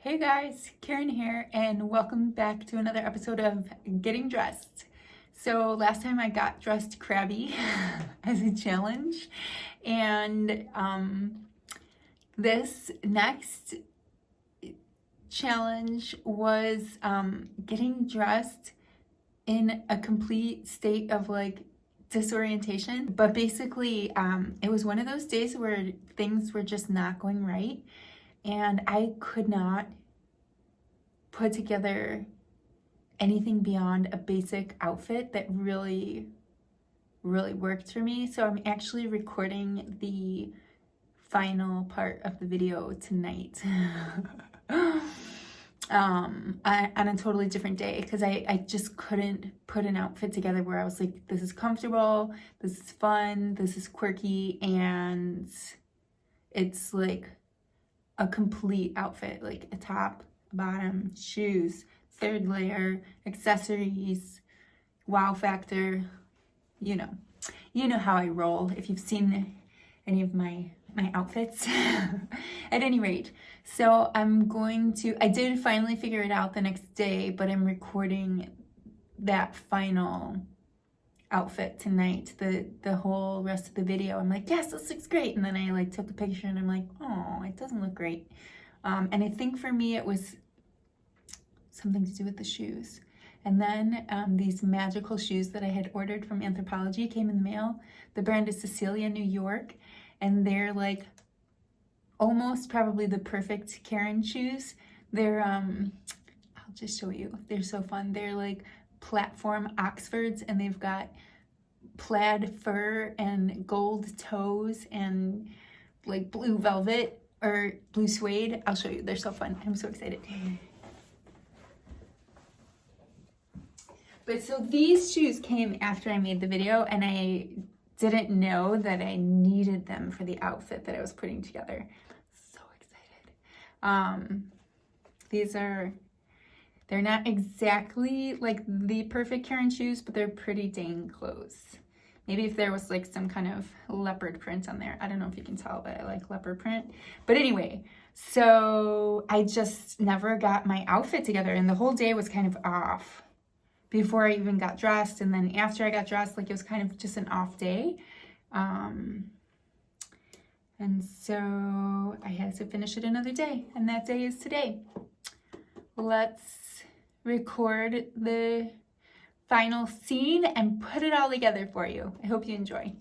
Hey guys, Karen here, and welcome back to another episode of Getting Dressed. So last time I got dressed crabby as a challenge, and this next challenge was getting dressed in a complete state of disorientation. But basically, it was one of those days where things were just not going right. And I could not put together anything beyond a basic outfit that really worked for me. So I'm actually recording the final part of the video tonight on a totally different day, because I just couldn't put an outfit together where I was like, this is comfortable, this is fun, this is quirky, and it's like a complete outfit, like a top, bottom, shoes, third layer, accessories, wow factor. You know how I roll if you've seen any of my outfits. At any rate, so I did finally figure it out the next day, but I'm recording that final outfit tonight, the whole rest of the video. I'm like, yes, this looks great, and then I took a picture and I'm like, oh, it doesn't look great. And I think for me it was something to do with the shoes. And then these magical shoes that I had ordered from Anthropologie came in the mail. The brand is Cecilia, New York, and they're like almost probably the perfect Karen shoes. They're I'll just show you, they're so fun. They're like platform Oxfords, and they've got plaid fur and gold toes and like blue velvet or blue suede. I'll show you, they're so fun. I'm so excited. But so these shoes came after I made the video, and I didn't know that I needed them for the outfit that I was putting together. So excited. They're not exactly like the perfect Karen shoes, but they're pretty dang close. Maybe if there was like some kind of leopard print on there. I don't know if you can tell, but I like leopard print. But anyway, so I just never got my outfit together, and the whole day was kind of off before I even got dressed. And then after I got dressed, like it was kind of just an off day. And so I had to finish it another day, and that day is today. Let's record the final scene and put it all together for you. I hope you enjoy.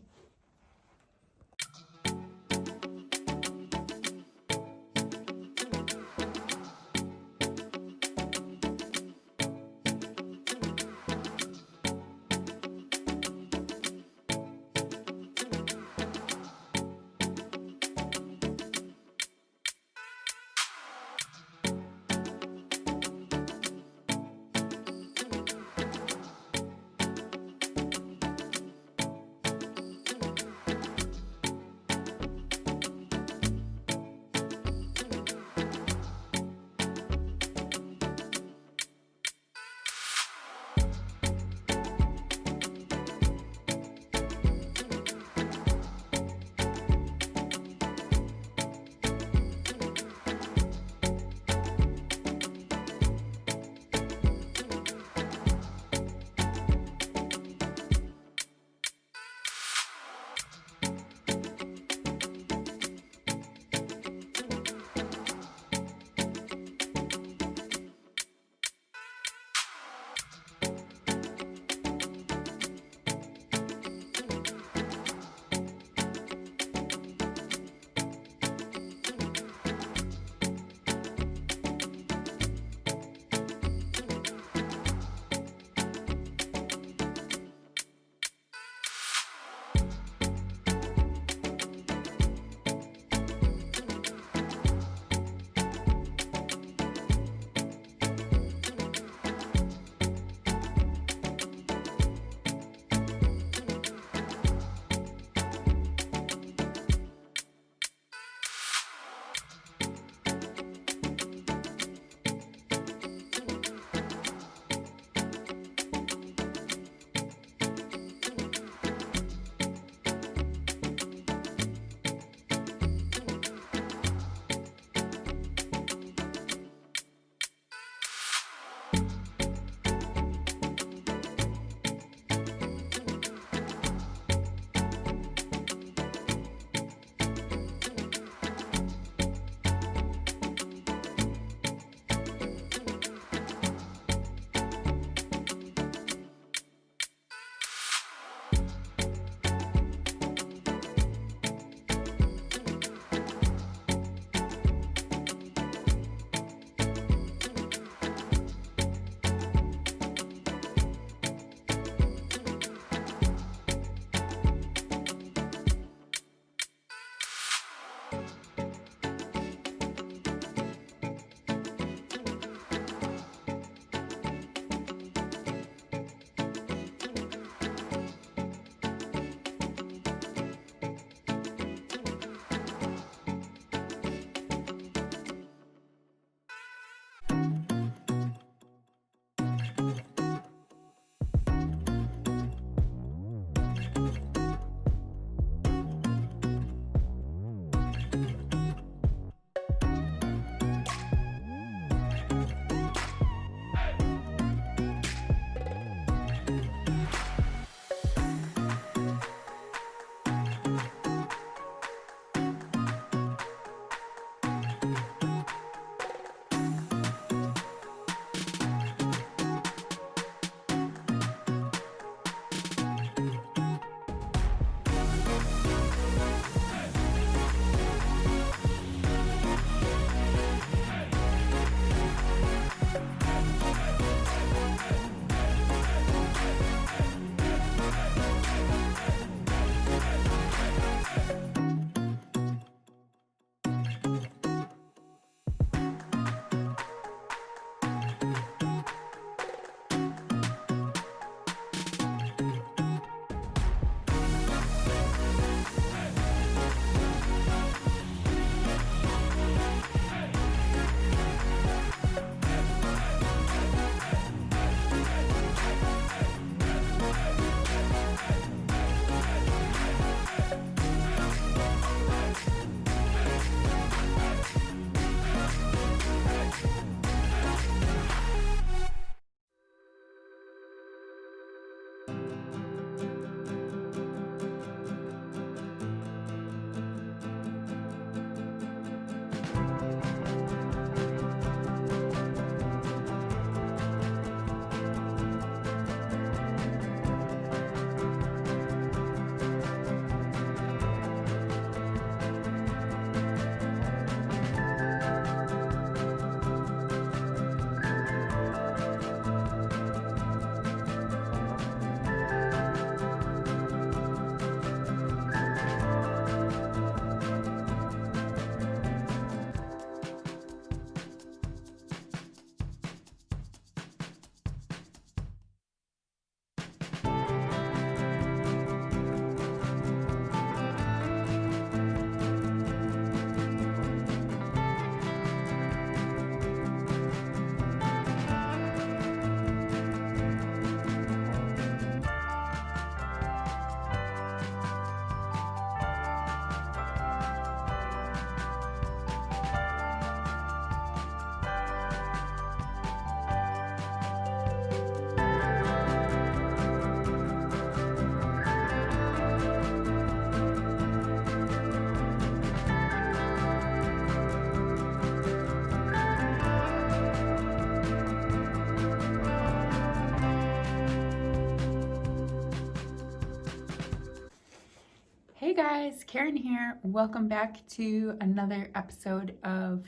Hey guys, Karen here. Welcome back to another episode of,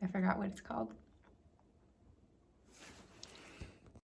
I forgot what it's called.